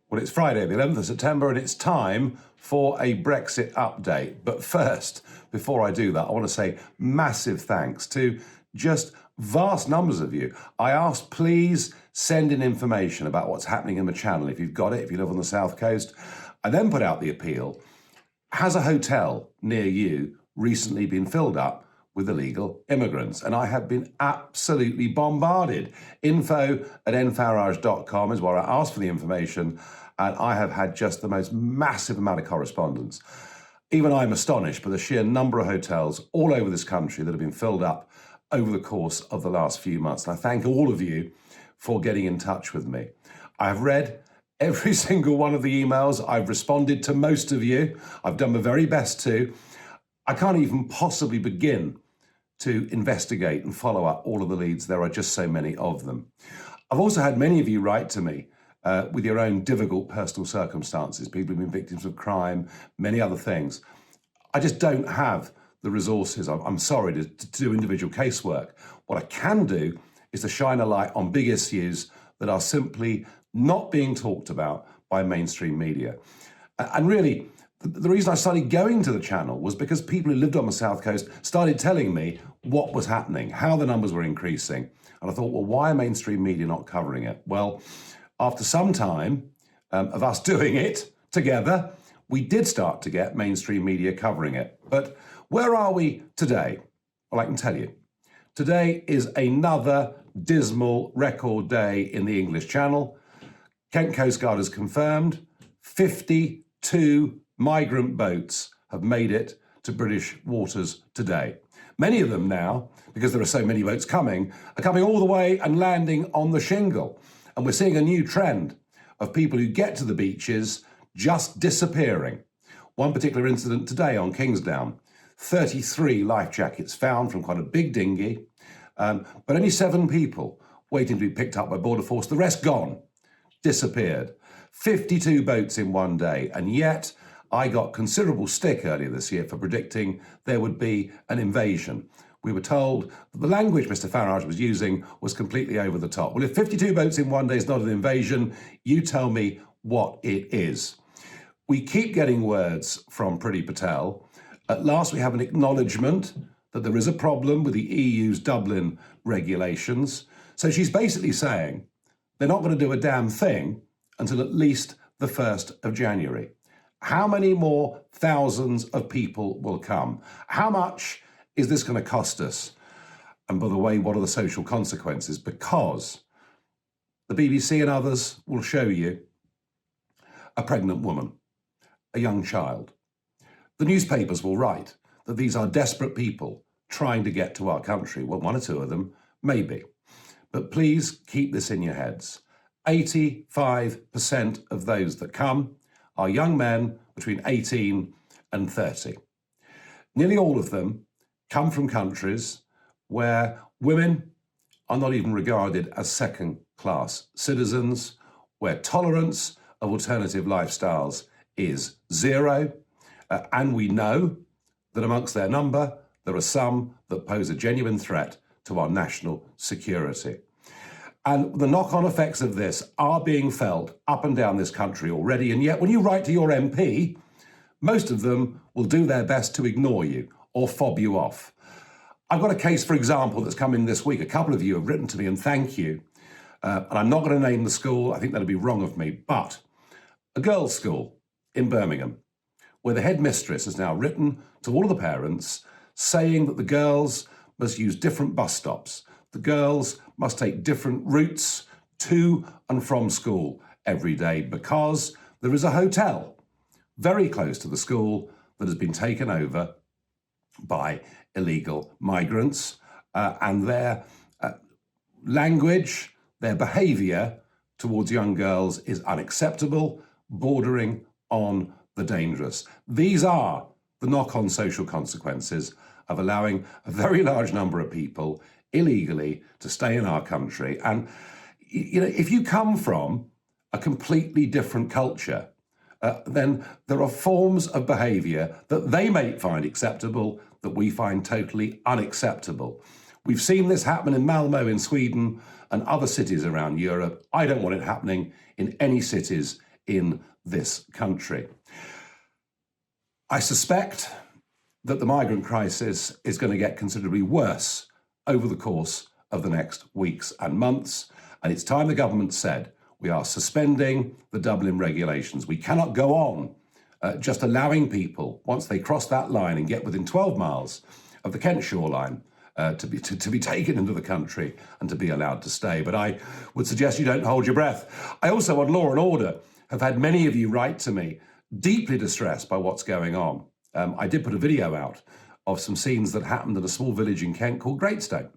Well, it's Friday, the 11th of September, and it's time for a Brexit update. But first, before I do that, I want to say massive thanks to just vast numbers of you. I asked, please send in information about what's happening in the channel if you've got it, if you live on the South Coast. I then put out the appeal. Has a hotel near you recently been filled up with illegal immigrants? And I have been absolutely bombarded. info@nfarage.com is where I asked for the information, and I have had just the most massive amount of correspondence. Even I'm astonished by the sheer number of hotels all over this country that have been filled up over the course of the last few months. And I thank all of you for getting in touch with me. I have read every single one of the emails. I've responded to most of you. I've done my very best to. I can't even possibly begin to investigate and follow up all of the leads. There are just so many of them. I've also had many of you write to me with your own difficult personal circumstances, people who've been victims of crime, many other things. I just don't have the resources, I'm sorry, to do individual casework. What I can do is to shine a light on big issues that are simply not being talked about by mainstream media. And really, the reason I started going to the channel was because people who lived on the South Coast started telling me what was happening, how the numbers were increasing. And I thought, well, why are mainstream media not covering it? Well, after some time of us doing it together, we did start to get mainstream media covering it. But where are we today? Well, I can tell you. Today is another dismal record day in the English Channel. Kent Coast Guard has confirmed 52 migrant boats have made it to British waters today. Many of them now, because there are so many boats coming, are coming all the way and landing on the shingle. And we're seeing a new trend of people who get to the beaches just disappearing. One particular incident today on Kingsdown, 33 life jackets found from quite a big dinghy, but only 7 people waiting to be picked up by Border Force. The rest gone, disappeared. 52 boats in one day, and yet I got considerable stick earlier this year for predicting there would be an invasion. We were told that the language Mr. Farage was using was completely over the top. Well, if 52 boats in one day is not an invasion, you tell me what it is. We keep getting words from Priti Patel. At last, we have an acknowledgement that there is a problem with the EU's Dublin regulations. So she's basically saying they're not going to do a damn thing until at least the 1st of January. How many more thousands of people will come? How much is this going to cost us? And by the way, what are the social consequences? Because the BBC and others will show you a pregnant woman, a young child. The newspapers will write that these are desperate people trying to get to our country. Well, 1 or 2 of them, maybe. But please keep this in your heads. 85% of those that come are young men between 18 and 30. Nearly all of them come from countries where women are not even regarded as second-class citizens, where tolerance of alternative lifestyles is zero, and we know that amongst their number, there are some that pose a genuine threat to our national security. And the knock-on effects of this are being felt up and down this country already, and yet when you write to your MP, most of them will do their best to ignore you or fob you off. I've got a case, for example, that's come in this week. A couple of you have written to me, and thank you. And I'm not going to name the school. I think that'd be wrong of me. But a girls' school in Birmingham, where the headmistress has now written to all of the parents saying that the girls must use different bus stops. The girls must take different routes to and from school every day because there is a hotel very close to the school that has been taken over by illegal migrants, and their language, their behaviour towards young girls is unacceptable, bordering on the dangerous. These are the knock-on social consequences of allowing a very large number of people illegally to stay in our country. And, you know, if you come from a completely different culture, then there are forms of behaviour that they may find acceptable that we find totally unacceptable. We've seen this happen in Malmo in Sweden and other cities around Europe. I don't want it happening in any cities in this country. I suspect that the migrant crisis is going to get considerably worse over the course of the next weeks and months. And it's time the government said, we are suspending the Dublin regulations. We cannot go on just allowing people, once they cross that line and get within 12 miles of the Kent shoreline, to be taken into the country and to be allowed to stay. But I would suggest you don't hold your breath. I also, on Law and Order, have had many of you write to me, deeply distressed by what's going on. I did put a video out of some scenes that happened in a small village in Kent called Greatstone,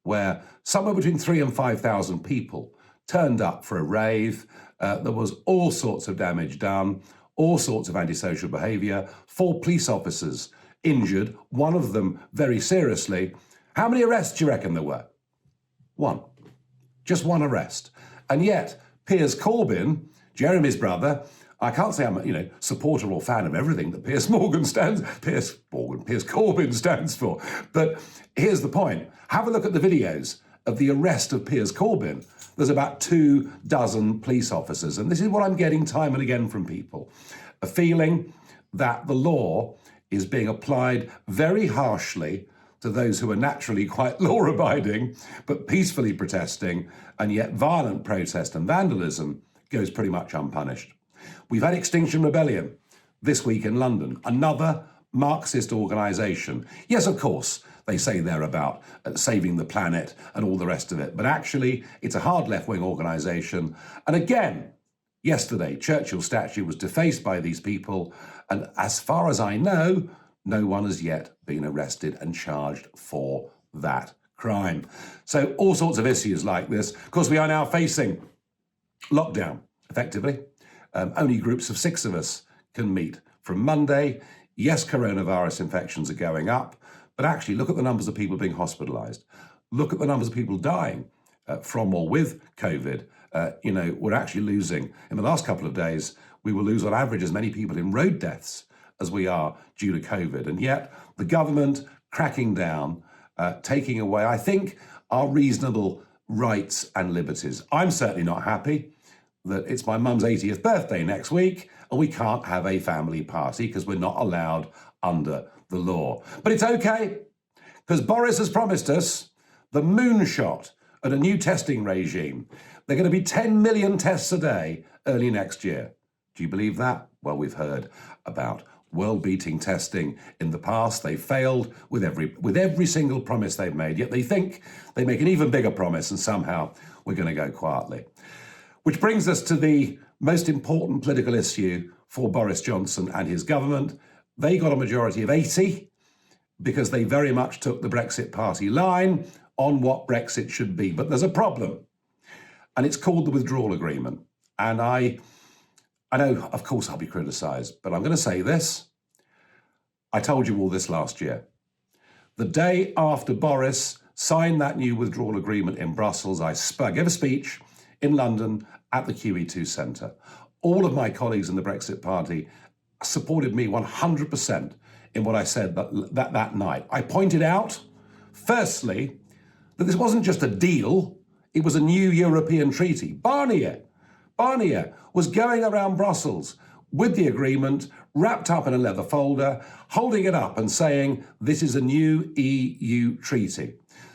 where somewhere between 3,000 and 5,000 people turned up for a rave. There was all sorts of damage done, all sorts of antisocial behaviour, 4 police officers injured, one of them very seriously. How many arrests do you reckon there were? 1. Just 1 arrest. And yet, Piers Corbyn, Jeremy's brother, I can't say I'm a supporter or fan of everything that Piers Corbyn stands for. But here's the point. Have a look at the videos of the arrest of Piers Corbyn. There's about 24 police officers. And this is what I'm getting time and again from people. A feeling that the law is being applied very harshly to those who are naturally quite law-abiding, but peacefully protesting, and yet violent protest and vandalism goes pretty much unpunished. We've had Extinction Rebellion this week in London, another Marxist organisation. Yes, of course, they say they're about saving the planet and all the rest of it, but actually it's a hard left-wing organisation. And again, yesterday, Churchill's statue was defaced by these people, and as far as I know, no one has yet been arrested and charged for that crime. So all sorts of issues like this. Of course, we are now facing lockdown, effectively. Only groups of 6 of us can meet from Monday. Yes, coronavirus infections are going up, but actually look at the numbers of people being hospitalised. Look at the numbers of people dying from or with COVID. We're actually losing, in the last couple of days, we will lose on average as many people in road deaths as we are due to COVID. And yet the government cracking down, taking away, I think, our reasonable rights and liberties. I'm certainly not happy that it's my mum's 80th birthday next week and we can't have a family party because we're not allowed under the law. But it's okay, because Boris has promised us the moonshot at a new testing regime. They're going to be 10 million tests a day early next year. Do you believe that? Well, we've heard about world-beating testing in the past. They failed with every single promise they've made, yet they think they make an even bigger promise and somehow we're going to go quietly. Which brings us to the most important political issue for Boris Johnson and his government. They got a majority of 80 because they very much took the Brexit party line on what Brexit should be. But there's a problem, and it's called the withdrawal agreement. And I know, of course, I'll be criticised, but I'm going to say this. I told you all this last year. The day after Boris signed that new withdrawal agreement in Brussels, I gave a speech in London at the QE2 Centre. All of my colleagues in the Brexit Party supported me 100% in what I said that night. I pointed out, firstly, that this wasn't just a deal, it was a new European treaty. Barnier was going around Brussels with the agreement, wrapped up in a leather folder, holding it up and saying, this is a new EU treaty.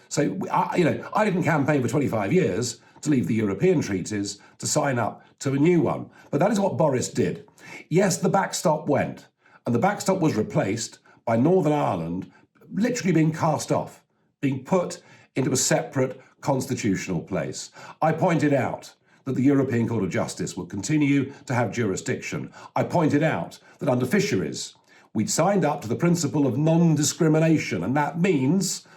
So, I didn't campaign for 25 years to leave the European treaties to sign up to a new one. But that is what Boris did. Yes, the backstop went, and the backstop was replaced by Northern Ireland literally being cast off, being put into a separate constitutional place. I pointed out that the European Court of Justice would continue to have jurisdiction. I pointed out that under fisheries, we'd signed up to the principle of non-discrimination, and that means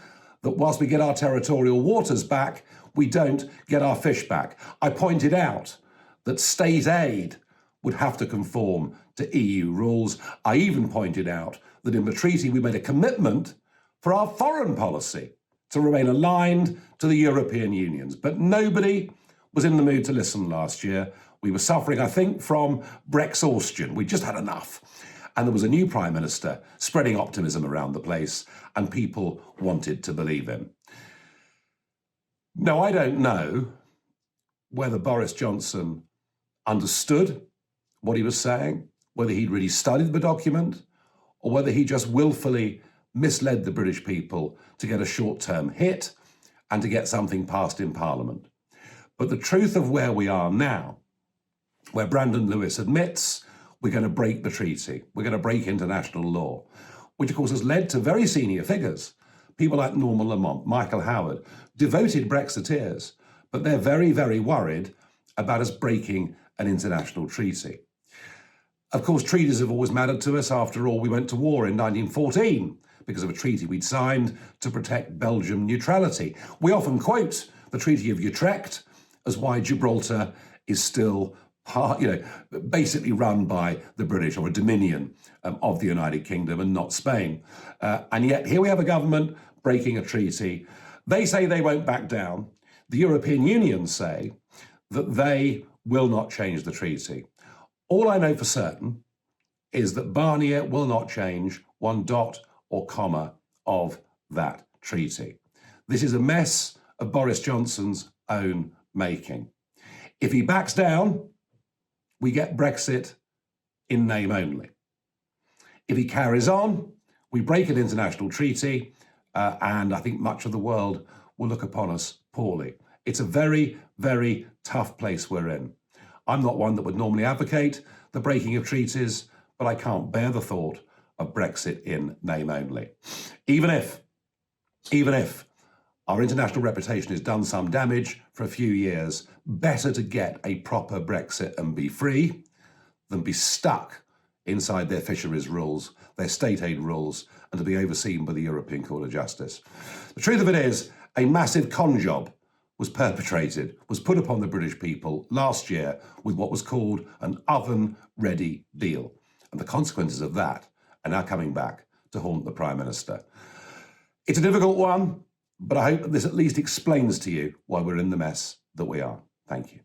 that whilst we get our territorial waters back, we don't get our fish back. I pointed out that state aid would have to conform to EU rules. I even pointed out that in the treaty we made a commitment for our foreign policy to remain aligned to the European Union's. But nobody was in the mood to listen last year. We were suffering, I think, from Brexhaustion. We just had enough. And there was a new Prime Minister spreading optimism around the place, and people wanted to believe him. Now, I don't know whether Boris Johnson understood what he was saying, whether he'd really studied the document, or whether he just willfully misled the British people to get a short-term hit and to get something passed in Parliament. But the truth of where we are now, where Brandon Lewis admits we're going to break the treaty, we're going to break international law, which of course has led to very senior figures, people like Norman Lamont, Michael Howard, devoted Brexiteers, but they're very, very worried about us breaking an international treaty. Of course, treaties have always mattered to us. After all, we went to war in 1914 because of a treaty we'd signed to protect Belgian neutrality. We often quote the Treaty of Utrecht as why Gibraltar is still basically run by the British, or a dominion of the United Kingdom and not Spain. And yet here we have a government breaking a treaty. They say they won't back down. The European Union say that they will not change the treaty. All I know for certain is that Barnier will not change one dot or comma of that treaty. This is a mess of Boris Johnson's own making. If he backs down, we get Brexit in name only. If he carries on, we break an international treaty, and I think much of the world will look upon us poorly. It's a very, very tough place we're in. I'm not one that would normally advocate the breaking of treaties, but I can't bear the thought of Brexit in name only. Even if our international reputation has done some damage for a few years, better to get a proper Brexit and be free than be stuck inside their fisheries rules, their state aid rules, and to be overseen by the European Court of Justice. The truth of it is, a massive con job was put upon the British people last year with what was called an oven-ready deal. And the consequences of that are now coming back to haunt the Prime Minister. It's a difficult one, but I hope that this at least explains to you why we're in the mess that we are. Thank you.